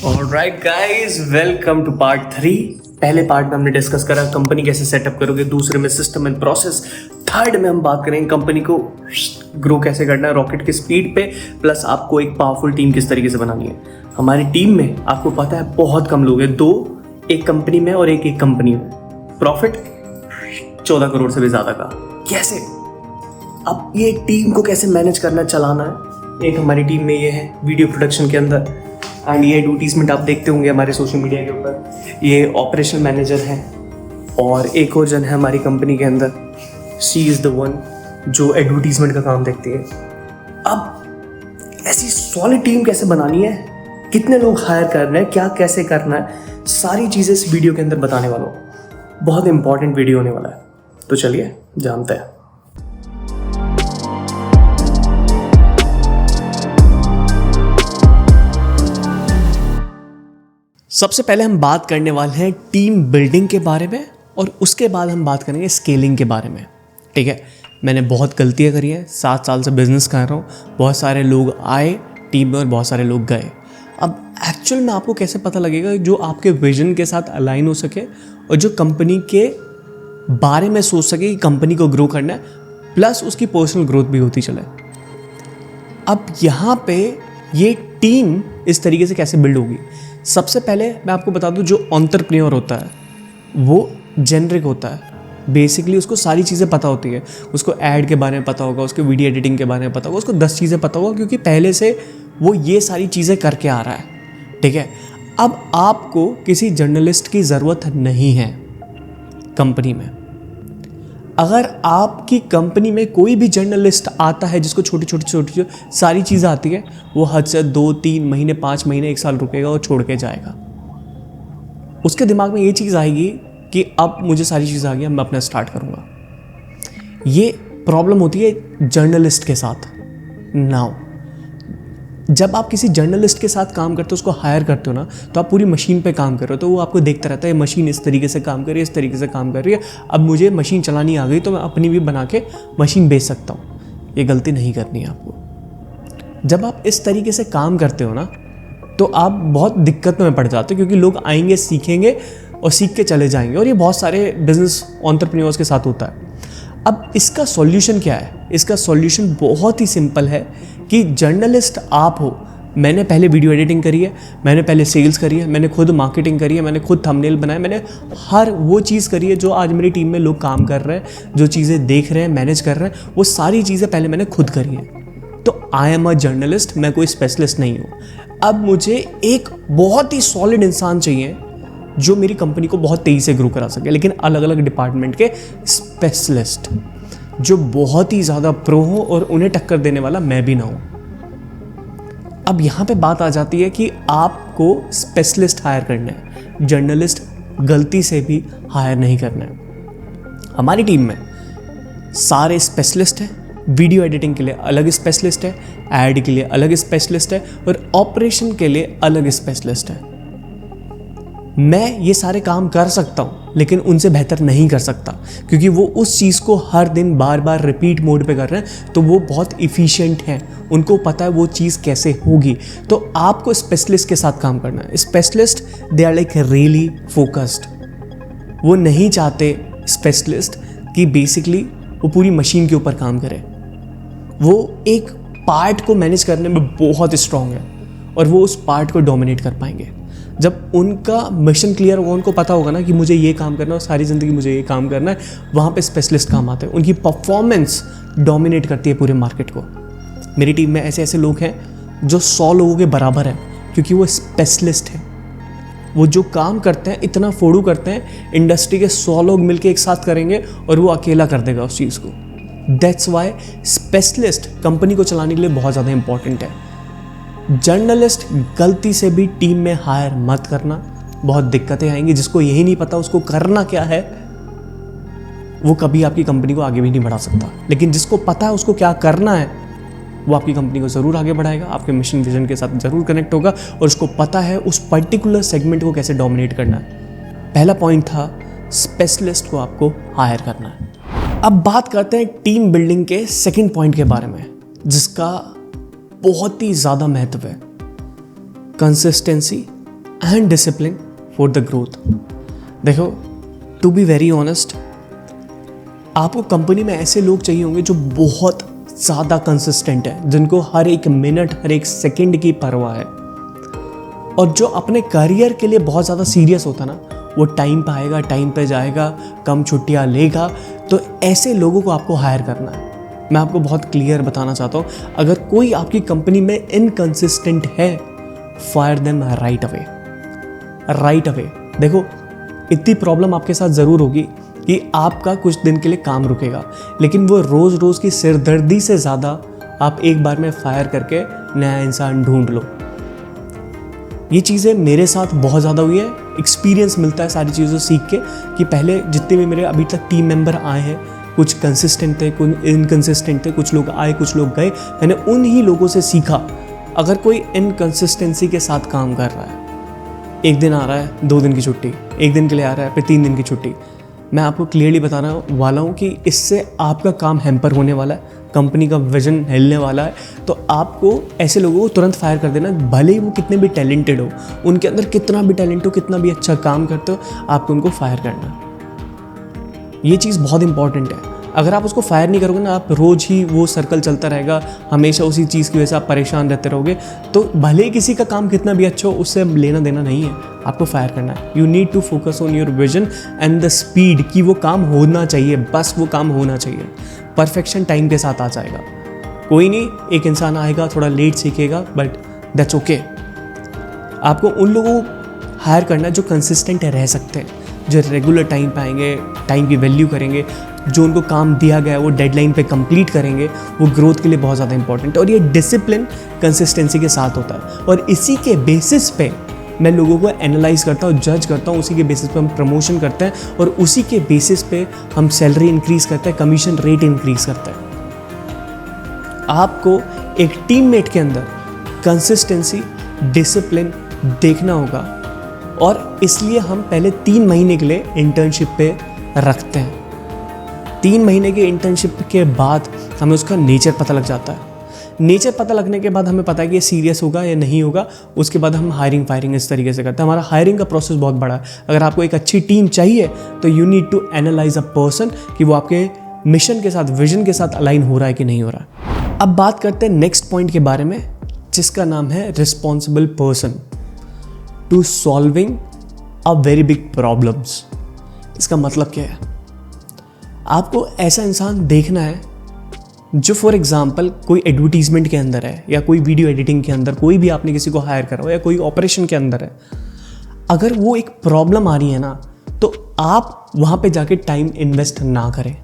Alright guys, welcome to part 3। पहले part में हमने डिस्कस करा कंपनी कैसे सेटअप करोगे, दूसरे में सिस्टम एंड प्रोसेस, थर्ड में हम बात करेंगे कंपनी को ग्रो कैसे करना है रॉकेट की स्पीड पे, प्लस आपको एक पावरफुल टीम किस तरीके से बनानी है। हमारी टीम में आपको पता है बहुत कम लोग हैं, 2 एक कंपनी में और एक कंपनी में, प्रॉफिट 14 करोड़ से भी ज़्यादा का। कैसे अब ये टीम को कैसे मैनेज करना चलाना है। एक हमारी टीम में ये है वीडियो प्रोडक्शन के अंदर, एंड ये एडवर्टीजमेंट आप देखते होंगे हमारे सोशल मीडिया के ऊपर। ये ऑपरेशन मैनेजर है और एक और जन है हमारी कंपनी के अंदर, शी इज़ द वन जो एडवर्टीजमेंट का काम देखती है। अब ऐसी सॉलिड टीम कैसे बनानी है, कितने लोग हायर करना है, क्या कैसे करना है, सारी चीज़ें इस वीडियो के अंदर बताने वाला हूँ। बहुत इंपॉर्टेंट वीडियो होने वाला है, तो चलिए जानते हैं। सबसे पहले हम बात करने वाले हैं टीम बिल्डिंग के बारे में और उसके बाद हम बात करेंगे स्केलिंग के बारे में। ठीक है, मैंने बहुत गलतियां करी है, 7 साल से बिजनेस कर रहा हूँ। बहुत सारे लोग आए टीम में और बहुत सारे लोग गए। अब एक्चुअल में आपको कैसे पता लगेगा जो आपके विजन के साथ अलाइन हो सके और जो कंपनी के बारे में सोच सके कि कंपनी को ग्रो करना है, प्लस उसकी पर्सनल ग्रोथ भी होती चले। अब यहाँ पे ये टीम इस तरीके से कैसे बिल्ड होगी। सबसे पहले मैं आपको बता दूं, जो एंटरप्रेन्योर होता है वो जेनरिक होता है। बेसिकली उसको सारी चीज़ें पता होती है, उसको ऐड के बारे में पता होगा, उसको वीडियो एडिटिंग के बारे में पता होगा, उसको 10 चीज़ें पता होगा क्योंकि पहले से वो ये सारी चीज़ें करके आ रहा है। ठीक है, अब आपको किसी जर्नलिस्ट की ज़रूरत नहीं है कंपनी में। अगर आपकी कंपनी में कोई भी जर्नलिस्ट आता है जिसको छोटी छोटी सारी चीज़ें आती है, वो हद से 2-3 महीने 5 महीने 1 साल रुकेगा और छोड़ के जाएगा। उसके दिमाग में ये चीज़ आएगी कि अब मुझे सारी चीज़ें आ गई, मैं अपना स्टार्ट करूँगा। ये प्रॉब्लम होती है जर्नलिस्ट के साथ। नाउ जब आप किसी जर्नलिस्ट के साथ काम करते हो, उसको हायर करते हो ना, तो आप पूरी मशीन पे काम कर रहे हो, तो वो आपको देखता रहता है मशीन इस तरीके से काम कर रही है, इस तरीके से काम कर रही है, अब मुझे मशीन चलानी आ गई तो मैं अपनी भी बना के मशीन बेच सकता हूँ। ये गलती नहीं करनी है आपको। जब आप इस तरीके से काम करते हो ना, तो आप बहुत दिक्कत में पड़ जाते हो क्योंकि लोग आएंगे, सीखेंगे और सीख के चले जाएंगे, और ये बहुत सारे बिजनेस एंटरप्रेन्योर्स के साथ होता है। अब इसका सॉल्यूशन क्या है? इसका सॉल्यूशन बहुत ही सिंपल है कि जर्नलिस्ट आप हो। मैंने पहले वीडियो एडिटिंग करी है, मैंने पहले सेल्स करी है, मैंने खुद मार्केटिंग करी है, मैंने खुद थंबनेल बनाए, मैंने हर वो चीज़ करी है जो आज मेरी टीम में लोग काम कर रहे हैं, जो चीज़ें देख रहे हैं, मैनेज कर रहे हैं, वो सारी चीज़ें पहले मैंने खुद करी है। तो आई एम अ जर्नलिस्ट, मैं कोई स्पेशलिस्ट नहीं हूँ। अब मुझे एक बहुत ही सॉलिड इंसान चाहिए जो मेरी कंपनी को बहुत तेज़ी से ग्रो करा सके, लेकिन अलग अलग डिपार्टमेंट के स्पेशलिस्ट जो बहुत ही ज़्यादा प्रो हो और उन्हें टक्कर देने वाला मैं भी ना हूँ। अब यहाँ पे बात आ जाती है कि आपको स्पेशलिस्ट हायर करना है, जर्नलिस्ट गलती से भी हायर नहीं करना है। हमारी टीम में सारे स्पेशलिस्ट हैं। वीडियो एडिटिंग के लिए अलग स्पेशलिस्ट है, ऐड के लिए अलग स्पेशलिस्ट है और ऑपरेशन के लिए अलग स्पेशलिस्ट है। मैं ये सारे काम कर सकता हूँ लेकिन उनसे बेहतर नहीं कर सकता क्योंकि वो उस चीज़ को हर दिन बार बार रिपीट मोड पे कर रहे हैं, तो वो बहुत इफ़िशिएंट हैं, उनको पता है वो चीज़ कैसे होगी। तो आपको स्पेशलिस्ट के साथ काम करना है। Specialist they are like really focused. वो नहीं चाहते स्पेशलिस्ट कि बेसिकली वो पूरी मशीन के ऊपर काम करे। वो एक पार्ट को मैनेज करने में बहुत स्ट्रांग है और वो उस पार्ट को डोमिनेट कर पाएंगे। जब उनका मिशन क्लियर होगा, उनको पता होगा ना कि मुझे ये काम करना है और सारी ज़िंदगी मुझे ये काम करना है, वहाँ पे स्पेशलिस्ट काम आते हैं। उनकी परफॉर्मेंस डोमिनेट करती है पूरे मार्केट को। मेरी टीम में ऐसे ऐसे लोग हैं जो 100 लोगों के बराबर हैं क्योंकि वो स्पेशलिस्ट हैं। वो जो काम करते हैं इतना फोड़ू करते हैं, इंडस्ट्री के 100 लोग मिलकर एक साथ करेंगे और वो अकेला कर देगा उस चीज़ को। दैट्स वाई स्पेशलिस्ट कंपनी को चलाने के लिए बहुत ज़्यादा इंपॉर्टेंट है। जर्नलिस्ट गलती से भी टीम में हायर मत करना, बहुत दिक्कतें आएंगी। जिसको यही नहीं पता उसको करना क्या है, वो कभी आपकी कंपनी को आगे भी नहीं बढ़ा सकता। लेकिन जिसको पता है उसको क्या करना है, वो आपकी कंपनी को ज़रूर आगे बढ़ाएगा, आपके मिशन विजन के साथ ज़रूर कनेक्ट होगा और उसको पता है उस पर्टिकुलर सेगमेंट को कैसे डोमिनेट करना है। पहला पॉइंट था स्पेशलिस्ट को आपको हायर करना है। अब बात करते हैं टीम बिल्डिंग के सेकंड पॉइंट के बारे में, जिसका बहुत ही ज़्यादा महत्व है। Consistency and discipline for the growth. देखो, टू बी वेरी ऑनेस्ट, आपको कंपनी में ऐसे लोग चाहिए होंगे जो बहुत ज़्यादा कंसिस्टेंट है, जिनको हर एक मिनट हर एक सेकंड की परवाह है, और जो अपने करियर के लिए बहुत ज़्यादा सीरियस होता ना, वो टाइम पे आएगा, टाइम पे जाएगा, कम छुट्टियाँ लेगा। तो ऐसे लोगों को आपको हायर करना है। मैं आपको बहुत क्लियर बताना चाहता हूँ, अगर कोई आपकी कंपनी में इनकंसिस्टेंट है, fire them right away, right away. देखो, इतनी प्रॉब्लम आपके साथ ज़रूर होगी कि आपका कुछ दिन के लिए काम रुकेगा, लेकिन वो रोज़ रोज़ की सिरदर्दी से ज़्यादा आप एक बार में फायर करके नया इंसान ढूंढ लो। ये चीज़ें मेरे साथ बहुत ज़्यादा हुई है, एक्सपीरियंस मिलता है सारी चीज़ों से सीख के, कि पहले जितने भी मेरे अभी तक टीम मेंबर आए हैं, कुछ कंसिस्टेंट थे, कुछ इनकंसिस्टेंट थे, कुछ लोग आए, कुछ लोग गए, मैंने उन ही लोगों से सीखा। अगर कोई इनकंसिस्टेंसी के साथ काम कर रहा है, एक दिन आ रहा है 2 दिन की छुट्टी, एक दिन के लिए आ रहा है फिर 3 दिन की छुट्टी, मैं आपको क्लियरली बताने वाला हूँ कि इससे आपका काम हैम्पर होने वाला है, कंपनी का विजन हिलने वाला है। तो आपको ऐसे लोगों को तुरंत फायर कर देना, भले ही वो कितने भी टैलेंटेड हो, उनके अंदर कितना भी टैलेंट हो, कितना भी अच्छा काम करते हो, आपको उनको फायर करना। ये चीज़ बहुत इंपॉर्टेंट है। अगर आप उसको फायर नहीं करोगे ना, आप रोज़ ही वो सर्कल चलता रहेगा, हमेशा उसी चीज़ की वजह से आप परेशान रहते रहोगे, तो भले ही किसी का काम कितना भी अच्छा हो, उससे लेना देना नहीं है, आपको फायर करना है। You need to focus on your vision and the speed, कि वो काम होना चाहिए, बस वो काम होना चाहिए। परफेक्शन टाइम के साथ आ जाएगा, कोई नहीं, एक इंसान आएगा थोड़ा लेट सीखेगा, बट दैट्स ओके। आपको उन लोगों को हायर करना है जो कंसिस्टेंट रह सकते हैं, जो रेगुलर टाइम पे आएंगे, टाइम की वैल्यू करेंगे, जो उनको काम दिया गया है वो डेडलाइन पे कंप्लीट करेंगे। वो ग्रोथ के लिए बहुत ज़्यादा इंपॉर्टेंट है, और ये डिसिप्लिन कंसिस्टेंसी के साथ होता है। और इसी के बेसिस पे मैं लोगों को एनालाइज करता हूँ, जज करता हूँ, उसी के बेसिस पे हम प्रमोशन करते हैं, और उसी के बेसिस पे हम सैलरी इंक्रीज़ करते हैं, कमीशन रेट इंक्रीज़ करते हैं। आपको एक टीममेट के अंदर कंसिस्टेंसी, डिसिप्लिन देखना होगा, और इसलिए हम पहले 3 महीने के लिए इंटर्नशिप पे रखते हैं। 3 महीने के इंटर्नशिप के बाद हमें उसका नेचर पता लग जाता है। नेचर पता लगने के बाद हमें पता है कि ये सीरियस होगा या नहीं होगा। उसके बाद हम हायरिंग फायरिंग इस तरीके से करते हैं। हमारा हायरिंग का प्रोसेस बहुत बड़ा है। अगर आपको एक अच्छी टीम चाहिए तो you need to analyse a person, कि वो आपके मिशन के साथ, विजन के साथ अलाइन हो रहा है कि नहीं हो रहा है। अब बात करते हैं नेक्स्ट पॉइंट के बारे में, जिसका नाम है responsible person to solving a very big problems. इसका मतलब क्या है? आपको ऐसा इंसान देखना है जो फॉर एग्जांपल कोई एडवर्टीजमेंट के अंदर है, या कोई वीडियो एडिटिंग के अंदर, कोई भी आपने किसी को हायर करा हो, या कोई ऑपरेशन के अंदर है। अगर वो एक प्रॉब्लम आ रही है ना, तो आप वहाँ पे जाके टाइम इन्वेस्ट ना करें।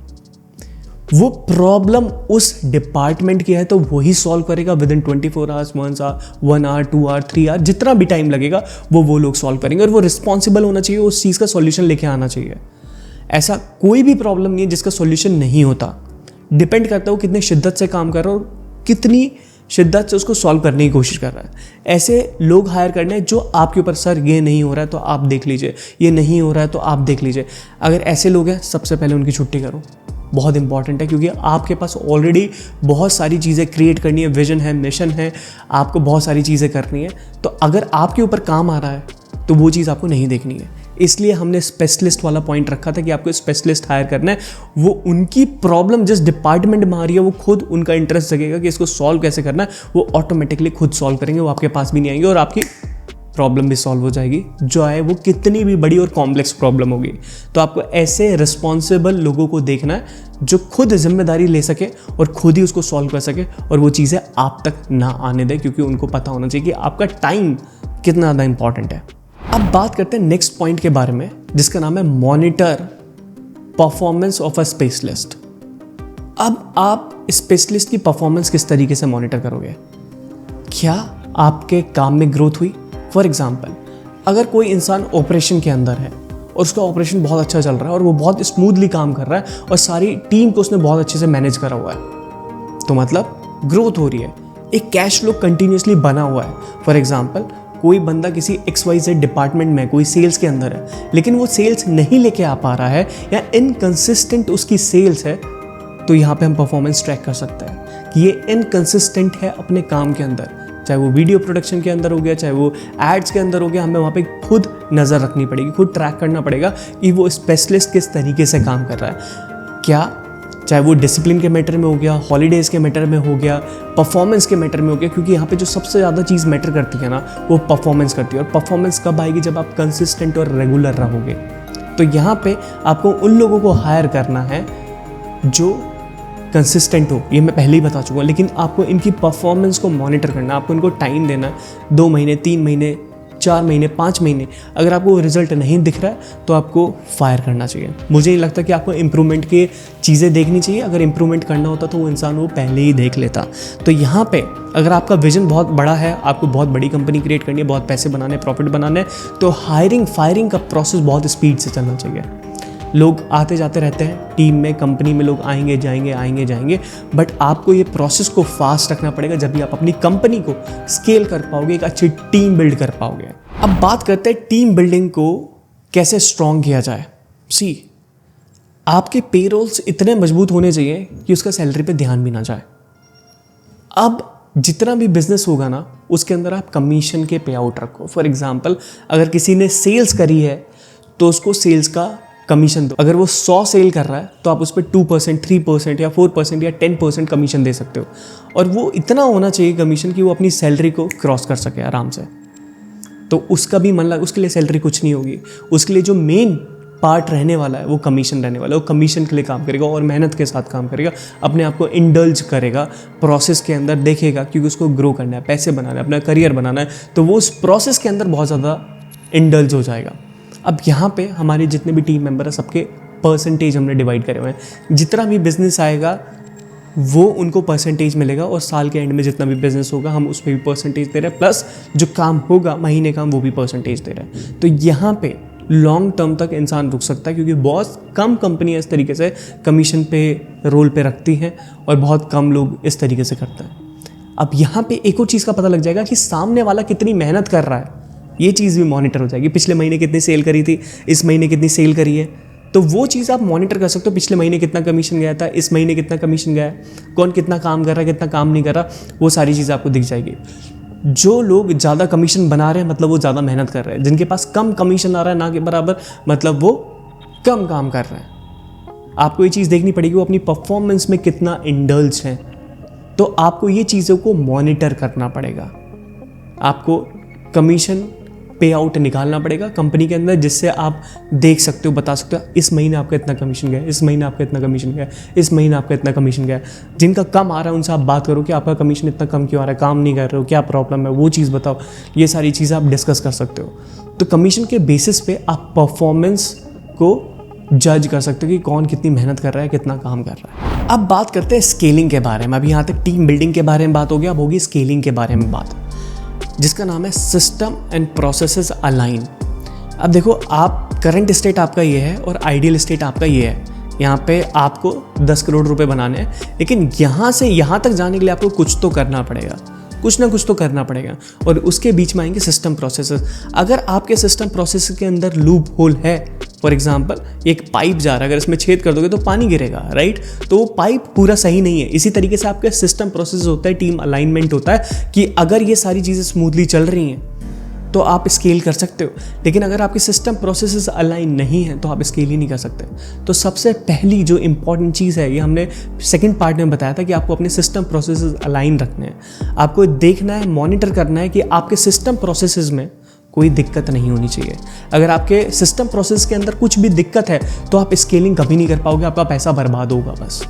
वो प्रॉब्लम उस डिपार्टमेंट की है तो वही सॉल्व करेगा within 24 hours, 1 hour, 2 hour, 3 hour, जितना भी टाइम लगेगा वो लोग सॉल्व करेंगे। और वो रिस्पॉन्सिबल होना चाहिए, उस चीज़ का सॉल्यूशन लेके आना चाहिए। ऐसा कोई भी प्रॉब्लम नहीं है जिसका सॉल्यूशन नहीं होता। डिपेंड करता है वो कितनी शिद्दत से काम कर रहा है और कितनी शिद्दत से उसको सॉल्व करने की कोशिश कर रहा है। ऐसे लोग हायर करने हैं जो आपके ऊपर, सर ये नहीं हो रहा है तो आप देख लीजिए, ये नहीं हो रहा है तो आप देख लीजिए। अगर ऐसे लोग हैं, सबसे पहले उनकी छुट्टी करो। बहुत इंपॉर्टेंट है, क्योंकि आपके पास ऑलरेडी बहुत सारी चीज़ें क्रिएट करनी है, विजन है, मिशन है, आपको बहुत सारी चीज़ें करनी है। तो अगर आपके ऊपर काम आ रहा है तो वो चीज़ आपको नहीं देखनी है। इसलिए हमने स्पेशलिस्ट वाला पॉइंट रखा था कि आपको स्पेशलिस्ट हायर करना है। वो उनकी प्रॉब्लम जिस डिपार्टमेंट में आ रही है, वो खुद उनका इंटरेस्ट जगेगा कि इसको सॉल्व कैसे करना है, वो ऑटोमेटिकली खुद सॉल्व करेंगे, वो आपके पास भी नहीं आएंगे और आपकी प्रॉब्लम भी सॉल्व हो जाएगी, जो है वो कितनी भी बड़ी और कॉम्प्लेक्स प्रॉब्लम होगी। तो आपको ऐसे रिस्पॉन्सिबल लोगों को देखना है जो खुद जिम्मेदारी ले सके और खुद ही उसको सॉल्व कर सके, और वो चीज़ें आप तक ना आने दे, क्योंकि उनको पता होना चाहिए कि आपका टाइम कितना ज़्यादा इंपॉर्टेंट है। अब बात करते हैं नेक्स्ट पॉइंट के बारे में, जिसका नाम है monitor performance of a specialist. अब आप स्पेशलिस्ट की परफॉर्मेंस किस तरीके से मॉनिटर करोगे? क्या आपके काम में ग्रोथ हुई? फॉर एग्जाम्पल, अगर कोई इंसान ऑपरेशन के अंदर है और उसका ऑपरेशन बहुत अच्छा चल रहा है और वो बहुत स्मूथली काम कर रहा है और सारी टीम को उसने बहुत अच्छे से मैनेज करा हुआ है, तो मतलब ग्रोथ हो रही है, एक कैश फ्लो कंटिन्यूसली बना हुआ है। फॉर एग्जाम्पल, कोई बंदा किसी XYZ डिपार्टमेंट में, कोई सेल्स के अंदर है, लेकिन वो सेल्स नहीं लेके आ पा रहा है या इनकंसिस्टेंट उसकी सेल्स है, तो यहाँ पे हम परफॉर्मेंस ट्रैक कर सकते हैं कि ये इनकंसिस्टेंट है अपने काम के अंदर। चाहे वो वीडियो प्रोडक्शन के अंदर हो गया, चाहे वो एड्स के अंदर हो गया, हमें वहाँ पे खुद नज़र रखनी पड़ेगी, खुद ट्रैक करना पड़ेगा कि वो स्पेशलिस्ट किस तरीके से काम कर रहा है। क्या चाहे वो डिसिप्लिन के मैटर में हो गया, हॉलीडेज़ के मैटर में हो गया, परफॉर्मेंस के मैटर में हो गया, क्योंकि यहाँ पे जो सबसे ज़्यादा चीज़ मैटर करती है ना, वो परफॉर्मेंस करती है। और परफॉर्मेंस कब आएगी? जब आप कंसिस्टेंट और रेगुलर रहोगे। तो यहाँ पे आपको उन लोगों को हायर करना है जो कंसिस्टेंट हो, ये मैं पहले ही बता चुका हूँ, लेकिन आपको इनकी परफॉर्मेंस को मॉनिटर करना है, आपको इनको टाइम देना है, 2 महीने, 3 महीने, 4 महीने, 5 महीने। अगर आपको रिजल्ट नहीं दिख रहा है तो आपको फायर करना चाहिए। मुझे नहीं लगता कि आपको इम्प्रूवमेंट की चीज़ें देखनी चाहिए। अगर इम्प्रूवमेंट करना होता तो वो इंसान वो पहले ही देख लेता। तो यहाँ पे अगर आपका विजन बहुत बड़ा है, आपको बहुत बड़ी कंपनी क्रिएट करनी है, बहुत पैसे बनाने, प्रॉफिट बनाने, तो हायरिंग फायरिंग का प्रोसेस बहुत स्पीड से चलना चाहिए। लोग आते जाते रहते हैं टीम में, कंपनी में लोग आएंगे जाएंगे, बट आपको ये प्रोसेस को फास्ट रखना पड़ेगा, जब भी आप अपनी कंपनी को स्केल कर पाओगे, एक अच्छी टीम बिल्ड कर पाओगे। अब बात करते हैं टीम बिल्डिंग को कैसे स्ट्रॉन्ग किया जाए। आपके पेरोल्स इतने मजबूत होने चाहिए कि उसका सैलरी पे ध्यान भी ना जाए। अब जितना भी बिजनेस होगा ना, उसके अंदर आप कमीशन के पे आउट रखो। फॉर एग्जाम्पल, अगर किसी ने सेल्स करी है तो उसको सेल्स का कमीशन दो। अगर वो 100 सेल कर रहा है तो आप उस पर 2%, 3% या 4% या 10% कमीशन दे सकते हो। और वो इतना होना चाहिए कमीशन कि वो अपनी सैलरी को क्रॉस कर सके आराम से। तो उसका भी मन लगा, उसके लिए सैलरी कुछ नहीं होगी, उसके लिए जो मेन पार्ट रहने वाला है वो कमीशन रहने वाला है। वो कमीशन के लिए काम करेगा और मेहनत के साथ काम करेगा, अपने आप को इंडल्ज करेगा प्रोसेस के अंदर, देखेगा क्योंकि उसको ग्रो करना है, पैसे बनाना है, अपना करियर बनाना है, तो वो उस प्रोसेस के अंदर बहुत ज़्यादा इंडल्ज हो जाएगा। अब यहाँ पे हमारे जितने भी टीम मेंबर हैं, सबके परसेंटेज हमने डिवाइड करे हुए हैं। जितना भी बिजनेस आएगा वो उनको परसेंटेज मिलेगा, और साल के एंड में जितना भी बिजनेस होगा हम उस पर भी परसेंटेज दे रहे हैं, प्लस जो काम होगा महीने का वो भी परसेंटेज दे रहे हैं। तो यहाँ पे लॉन्ग टर्म तक इंसान रुक सकता है, क्योंकि बहुत कम कंपनियाँ इस तरीके से कमीशन पे रोल पे रखती हैं और बहुत कम लोग इस तरीके से करते हैं। अब यहाँ पे एक और चीज़ का पता लग जाएगा कि सामने वाला कितनी मेहनत कर रहा है, ये चीज़ भी मॉनिटर हो जाएगी। पिछले महीने कितनी सेल करी थी, इस महीने कितनी सेल करी है, तो वो चीज़ आप मॉनिटर कर सकते हो। पिछले महीने कितना कमीशन गया था, इस महीने कितना कमीशन गया है, कौन कितना काम कर रहा है, कितना काम नहीं कर रहा, वो सारी चीज़ आपको दिख जाएगी। जो लोग ज़्यादा कमीशन बना रहे हैं मतलब वो ज़्यादा मेहनत कर रहे हैं, जिनके पास कम कमीशन आ रहा है ना के बराबर मतलब वो कम काम कर रहे हैं। आपको ये चीज़ देखनी पड़ेगी वो अपनी परफॉर्मेंस में कितना इंडल्ज है। तो आपको ये चीज़ों को मॉनिटर करना पड़ेगा। आपको कमीशन पे आउट निकालना पड़ेगा कंपनी के अंदर, जिससे आप देख सकते हो, बता सकते हो इस महीने आपका इतना कमीशन गया, इस महीने आपका इतना कमीशन गया, इस महीने आपका इतना कमीशन गया। जिनका कम आ रहा है उनसे आप बात करो कि आपका कमीशन इतना कम क्यों आ रहा है, काम नहीं कर रहे हो, क्या प्रॉब्लम है, वो चीज़ बताओ। ये सारी चीज़ें आप डिस्कस कर सकते हो। तो कमीशन के बेसिस पे आप परफॉर्मेंस को जज कर सकते हो कि कौन कितनी मेहनत कर रहा है, कितना काम कर रहा है। अब बात करते हैं स्केलिंग के बारे में। अभी यहाँ तक टीम बिल्डिंग के बारे में बात हो गया, अब होगी स्केलिंग के बारे में बात, जिसका नाम है सिस्टम एंड प्रोसेसेस अलाइन। अब देखो, आप करंट स्टेट आपका ये है और आइडियल स्टेट आपका ये है। यहाँ पे आपको 10 करोड़ रुपए बनाने हैं, लेकिन यहाँ से यहाँ तक जाने के लिए आपको कुछ तो करना पड़ेगा, कुछ ना कुछ तो करना पड़ेगा। और उसके बीच में आएंगे सिस्टम प्रोसेसेस। अगर आपके सिस्टम प्रोसेस के अंदर लूप होल है, फॉर एग्जाम्पल एक पाइप जा रहा है, अगर इसमें छेद कर दोगे तो पानी गिरेगा, राइट, तो वो पाइप पूरा सही नहीं है। इसी तरीके से आपका सिस्टम प्रोसेस होता है, टीम अलाइनमेंट होता है कि अगर ये सारी चीज़ें स्मूथली चल रही हैं तो आप स्केल कर सकते हो, लेकिन अगर आपके सिस्टम प्रोसेसेस अलाइन नहीं है तो आप स्केल ही नहीं कर सकते। तो सबसे पहली जो इंपॉर्टेंट चीज़ है, ये हमने सेकंड पार्ट में बताया था कि आपको अपने सिस्टम प्रोसेसेस अलाइन रखने हैं। आपको देखना है, मॉनिटर करना है कि आपके सिस्टम प्रोसेसेस में कोई दिक्कत नहीं होनी चाहिए। अगर आपके सिस्टम प्रोसेस के अंदर कुछ भी दिक्कत है तो आप स्केलिंग कभी नहीं कर पाओगे, आपका पैसा बर्बाद होगा बस।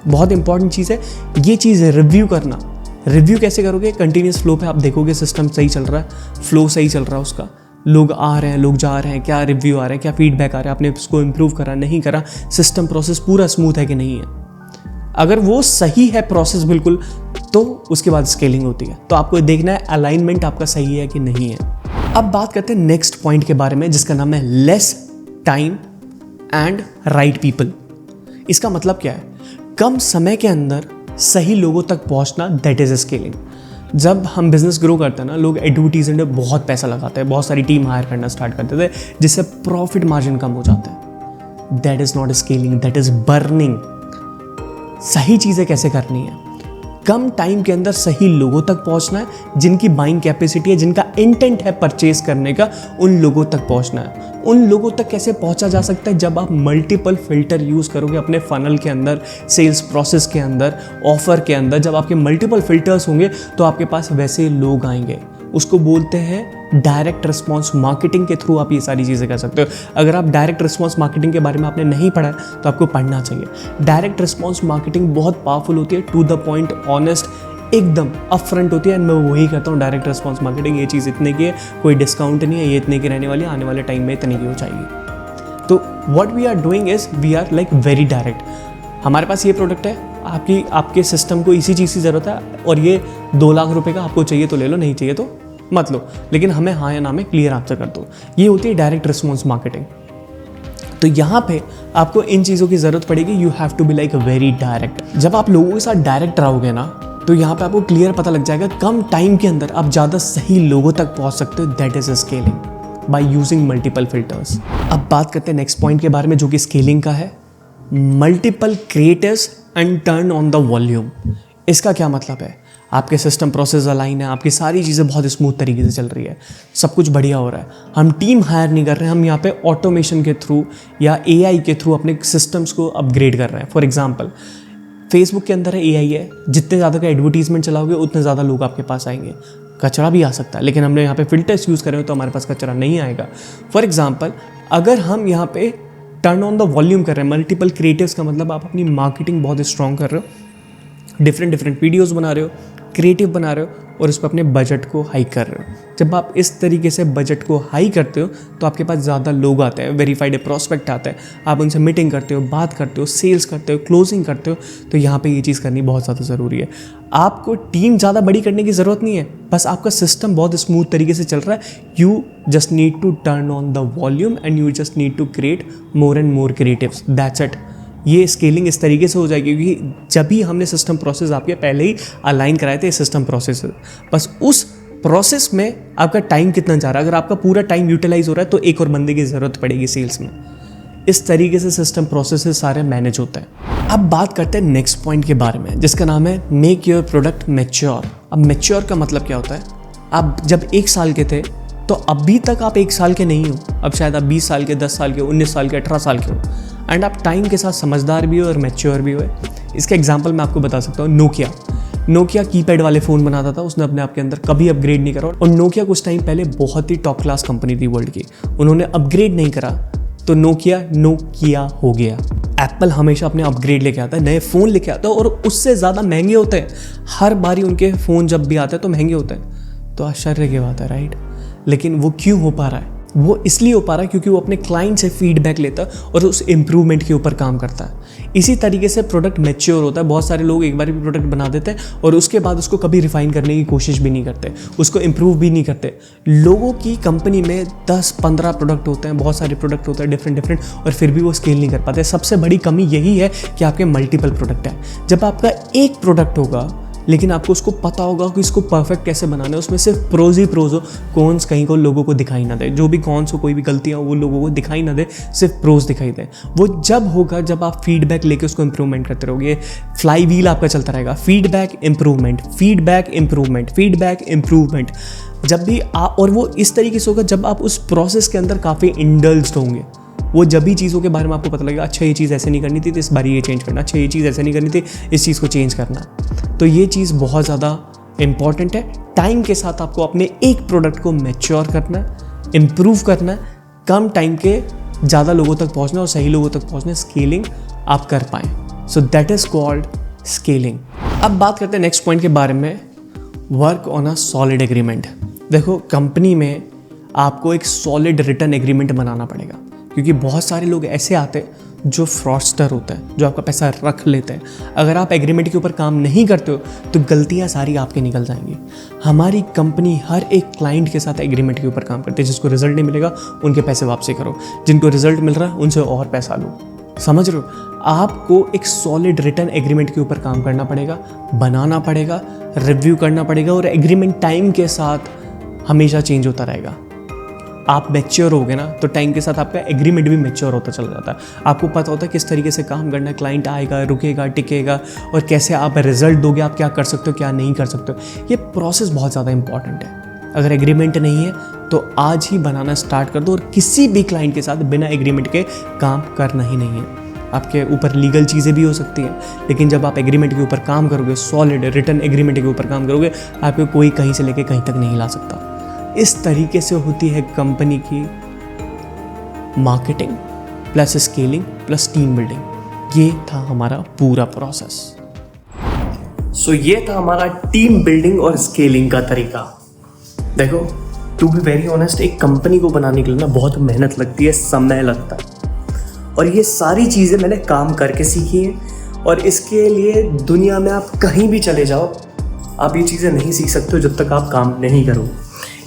बहुत इंपॉर्टेंट चीज़ है ये चीज़, रिव्यू करना। रिव्यू कैसे करोगे? कंटिन्यूस फ्लो पे आप देखोगे सिस्टम सही चल रहा है, फ्लो सही चल रहा है उसका, लोग आ रहे हैं, लोग जा रहे हैं, क्या रिव्यू आ रहे हैं, क्या फीडबैक आ रहा है, आपने उसको इम्प्रूव करा नहीं करा, सिस्टम प्रोसेस पूरा स्मूथ है कि नहीं है। अगर वो सही है प्रोसेस बिल्कुल, तो उसके बाद स्केलिंग होती है। तो आपको देखना है अलाइनमेंट आपका सही है कि नहीं है। अब बात करते हैं नेक्स्ट पॉइंट के बारे में, जिसका नाम है less time and right people. इसका मतलब क्या है? कम समय के अंदर सही लोगों तक पहुंचना, दैट इज स्केलिंग। जब हम बिजनेस ग्रो करते हैं ना, लोग एडवर्टीजमेंट में बहुत पैसा लगाते हैं, बहुत सारी टीम हायर करना स्टार्ट करते थे, जिससे प्रॉफिट मार्जिन कम हो जाता है। That is not scaling, that is burning. सही चीज़ें कैसे करनी है? कम टाइम के अंदर सही लोगों तक पहुंचना है, जिनकी बाइंग कैपेसिटी है, जिनका इंटेंट है परचेज करने का, उन लोगों तक पहुंचना है। उन लोगों तक कैसे पहुंचा जा सकता है? जब आप मल्टीपल फिल्टर यूज़ करोगे अपने फनल के अंदर, सेल्स प्रोसेस के अंदर, ऑफर के अंदर। जब आपके मल्टीपल फिल्टर्स होंगे तो आपके पास वैसे लोग आएंगे। उसको बोलते हैं डायरेक्ट रिस्पॉन्स मार्केटिंग के थ्रू आप ये सारी चीज़ें कर सकते हो। अगर आप डायरेक्ट रिस्पॉन्स मार्केटिंग के बारे में आपने नहीं पढ़ा है तो आपको पढ़ना चाहिए। डायरेक्ट रिस्पॉन्स मार्केटिंग बहुत पावरफुल होती है, टू द पॉइंट, ऑनेस्ट, एकदम अपफ्रंट होती है। एंड मैं वही करता हूँ, डायरेक्ट रिस्पॉन्स मार्केटिंग। ये चीज़ इतने की है, कोई डिस्काउंट नहीं है, ये इतने की रहने वाली है, आने वाले टाइम में इतने की हो जाएगी। तो what we are doing is we are like very direct. हमारे पास ये प्रोडक्ट है, आपके सिस्टम को इसी चीज़ की ज़रूरत है और ये 2 लाख रुपए का, आपको चाहिए तो ले लो, नहीं चाहिए तो मत लो, लेकिन हमें हाँ या ना में क्लियर आंसर कर दो। ये होती है डायरेक्ट रिस्पॉन्स मार्केटिंग। तो यहाँ पे आपको इन चीज़ों की ज़रूरत पड़ेगी। You have to be like very direct. जब आप लोगों के साथ डायरेक्ट रहोगे ना, तो यहाँ पे आपको क्लियर पता लग जाएगा कम टाइम के अंदर आप ज़्यादा सही लोगों तक पहुँच सकते हो। That is scaling by using multiple filters. अब बात करते हैं नेक्स्ट पॉइंट के बारे में, जो कि स्केलिंग का है। Multiple creatives and turn on the volume. इसका क्या मतलब है? आपके सिस्टम प्रोसेस अलाइन है, आपकी सारी चीज़ें बहुत स्मूथ तरीके से चल रही है, सब कुछ बढ़िया हो रहा है। हम टीम हायर नहीं कर रहे हैं, हम यहाँ पे ऑटोमेशन के थ्रू या एआई के थ्रू अपने सिस्टम्स को अपग्रेड कर रहे हैं। फॉर एग्जांपल, फेसबुक के अंदर एआई है, जितने ज़्यादा का एडवर्टीजमेंट चलाओगे उतने ज़्यादा लोग आपके पास आएंगे। कचरा भी आ सकता है, लेकिन हमने यहाँ पे फिल्टर्स यूज़ करे हो तो हमारे पास कचरा नहीं आएगा। फॉर एग्जाम्पल, अगर हम यहाँ पे टर्न ऑन द वॉल्यूम कर रहे हैं, मल्टीपल क्रिएटिव्स का मतलब आप अपनी मार्केटिंग बहुत स्ट्रॉन्ग कर रहे हो, डिफरेंट वीडियोज़ बना रहे हो, क्रिएटिव बना रहे हो और उस पर अपने बजट को हाई कर रहे हो। जब आप इस तरीके से बजट को हाई करते हो तो आपके पास ज़्यादा लोग आते हैं, वेरीफाइड प्रॉस्पेक्ट आते हैं, आप उनसे मीटिंग करते हो, बात करते हो, सेल्स करते हो, क्लोजिंग करते हो। तो यहाँ पे ये चीज़ करनी बहुत ज़्यादा ज़रूरी है। आपको टीम ज़्यादा बड़ी करने की ज़रूरत नहीं है, बस आपका सिस्टम बहुत स्मूथ तरीके से चल रहा है। You just need to turn on the volume and you just need to create more and more creatives, that's it. ये स्केलिंग इस तरीके से हो जाएगी क्योंकि जब भी हमने सिस्टम प्रोसेस आपके पहले ही अलाइन कराए थे सिस्टम प्रोसेस, बस उस प्रोसेस में आपका टाइम कितना जा रहा है। अगर आपका पूरा टाइम यूटिलाइज हो रहा है तो एक और बंदे की ज़रूरत पड़ेगी सेल्स में। इस तरीके से सिस्टम प्रोसेस सारे मैनेज होते हैं। अब बात करते हैं नेक्स्ट पॉइंट के बारे में, जिसका नाम है मेक योर प्रोडक्ट मैच्योर। अब मैच्योर का मतलब क्या होता है? आप जब 1 साल के थे तो अभी तक आप 1 साल के नहीं हो, अब शायद आप 20 साल के, 10 साल के, 19 साल के, 18 साल के हो, एंड आप टाइम के साथ समझदार भी हो और मैच्योर भी हो। इसका एग्जांपल मैं आपको बता सकता हूँ। नोकिया कीपैड वाले फ़ोन बनाता था, उसने अपने आप के अंदर कभी अपग्रेड नहीं करा। और नोकिया कुछ टाइम पहले बहुत ही टॉप क्लास कंपनी थी वर्ल्ड की, उन्होंने अपग्रेड नहीं करा तो नोकिया हो गया। एप्पल हमेशा अपने अपग्रेड लेके आता है, नए फ़ोन लेके आता है और उससे ज़्यादा महंगे होते हैं। हर बारी उनके फ़ोन जब भी आते हैं तो महंगे होते हैं। तो आश्चर्य की बात है, राइट? लेकिन वो क्यों हो पा रहा है? वो इसलिए हो पा रहा है क्योंकि वो अपने क्लाइंट से फीडबैक लेता है और उस इम्प्रूवमेंट के ऊपर काम करता है। इसी तरीके से प्रोडक्ट मैच्योर होता है। बहुत सारे लोग एक बार भी प्रोडक्ट बना देते हैं और उसके बाद उसको कभी रिफाइन करने की कोशिश भी नहीं करते, उसको इम्प्रूव भी नहीं करते। लोगों की कंपनी में 10-15 प्रोडक्ट होते हैं, बहुत सारे प्रोडक्ट होते हैं डिफरेंट, और फिर भी वो स्केल नहीं कर पाते। सबसे बड़ी कमी यही है कि आपके मल्टीपल प्रोडक्ट हैं। जब आपका एक प्रोडक्ट होगा लेकिन आपको उसको पता होगा कि इसको परफेक्ट कैसे बनाना है, उसमें सिर्फ प्रोज ही प्रोज हो, कॉन्स कहीं को लोगों को दिखाई ना दे, जो भी कॉन्स हो, कोई भी गलतियाँ हो वो लोगों को दिखाई ना दे, सिर्फ प्रोज दिखाई दे। वो जब होगा जब आप फीडबैक लेके उसको इंप्रूवमेंट करते रहोगे। फ्लाई व्हील आपका चलता रहेगा, feedback improvement, feedback improvement, feedback improvement. जब भी आप, और वो इस तरीके से होगा जब आप उस प्रोसेस के अंदर काफ़ी इंडल्ज्ड होंगे। वो जब भी चीज़ों के बारे में आपको पता लगेगा, अच्छा ये चीज़ ऐसे नहीं करनी थी तो इस बार ये चेंज करना, अच्छा ये चीज़ ऐसे नहीं करनी थी इस चीज़ को चेंज करना। तो ये चीज़ बहुत ज़्यादा इंपॉर्टेंट है। टाइम के साथ आपको अपने एक प्रोडक्ट को मैच्योर करना है, इम्प्रूव करना है, कम टाइम के ज़्यादा लोगों तक पहुँचना और सही लोगों तक पहुँचना, स्केलिंग आप कर पाएँ। So that is called scaling. अब बात करते हैं नेक्स्ट पॉइंट के बारे में, work on a solid agreement. देखो, कंपनी में आपको एक सॉलिड रिटर्न एग्रीमेंट बनाना पड़ेगा क्योंकि बहुत सारे लोग ऐसे आते हैं जो फ्रॉडस्टर होते हैं, जो आपका पैसा रख लेते हैं। अगर आप एग्रीमेंट के ऊपर काम नहीं करते हो तो गलतियां सारी आपके निकल जाएंगी। हमारी कंपनी हर एक क्लाइंट के साथ एग्रीमेंट के ऊपर काम करती है। जिसको रिजल्ट नहीं मिलेगा उनके पैसे वापसी करो, जिनको रिजल्ट मिल रहा है उनसे और पैसा लो। समझ रहे हो? आपको एक सॉलिड रिटर्न एग्रीमेंट के ऊपर काम करना पड़ेगा, बनाना पड़ेगा, रिव्यू करना पड़ेगा और एग्रीमेंट टाइम के साथ हमेशा चेंज होता रहेगा। आप मैच्योर होगे ना तो टाइम के साथ आपका एग्रीमेंट भी मैच्योर होता चला जाता है। आपको पता होता है किस तरीके से काम करना है, क्लाइंट आएगा, रुकेगा, टिकेगा, और कैसे आप रिजल्ट दोगे, आप क्या कर सकते हो, क्या नहीं कर सकते हो। ये प्रोसेस बहुत ज़्यादा इंपॉर्टेंट है। अगर एग्रीमेंट नहीं है तो आज ही बनाना स्टार्ट कर दो, और किसी भी क्लाइंट के साथ बिना एग्रीमेंट के काम करना ही नहीं है। आपके ऊपर लीगल चीज़ें भी हो सकती हैं, लेकिन जब आप एग्रीमेंट के ऊपर काम करोगे, सॉलिड रिटर्न एग्रीमेंट के ऊपर काम करोगे, आपको कोई कहीं से लेके कहीं तक नहीं ला सकता। इस तरीके से होती है कंपनी की marketing plus scaling plus team building. ये था हमारा पूरा प्रोसेस। सो ये था हमारा टीम बिल्डिंग और स्केलिंग का तरीका। देखो, टू बी वेरी ऑनेस्ट, एक कंपनी को बनाने के लिए ना बहुत मेहनत लगती है, समय लगता है, और ये सारी चीज़ें मैंने काम करके सीखी हैं। और इसके लिए दुनिया में आप कहीं भी चले जाओ, आप ये चीज़ें नहीं सीख सकते हो जब तक आप काम नहीं करो।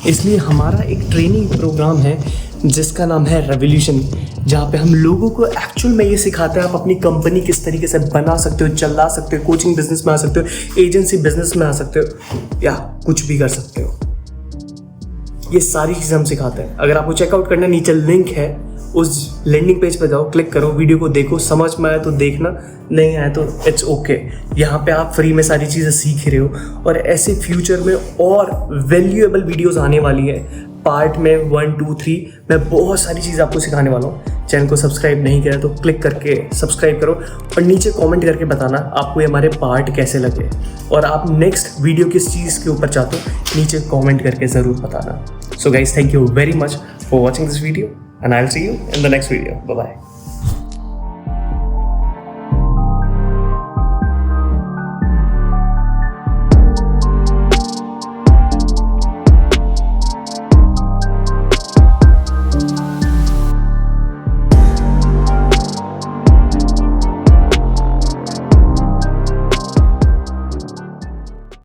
इसलिए हमारा एक ट्रेनिंग प्रोग्राम है जिसका नाम है रेवोल्यूशन, जहाँ पे हम लोगों को एक्चुअल में ये सिखाते हैं आप अपनी कंपनी किस तरीके से बना सकते हो, चला सकते हो, कोचिंग बिजनेस में आ सकते हो, एजेंसी बिजनेस में आ सकते हो, या कुछ भी कर सकते हो। ये सारी चीज़ें हम सिखाते हैं। अगर आपको चेकआउट करना, नीचे लिंक है, उस लैंडिंग पेज पे जाओ, क्लिक करो, वीडियो को देखो, समझ में आया तो देखना, नहीं आया तो इट्स ओके। यहाँ पे आप फ्री में सारी चीज़ें सीख रहे हो, और ऐसे फ्यूचर में और वैल्यूएबल वीडियोस आने वाली है। पार्ट में 1, 2, 3 मैं बहुत सारी चीज़ आपको सिखाने वाला हूँ। चैनल को सब्सक्राइब नहीं किया तो क्लिक करके सब्सक्राइब करो, और नीचे कमेंट करके बताना आपको ये हमारे पार्ट कैसे लगे, और आप नेक्स्ट वीडियो किस चीज़ के ऊपर चाहते हो, नीचे कमेंट करके ज़रूर बताना। So guys, thank you very much for watching this video, and I'll see you in the next video. Bye bye.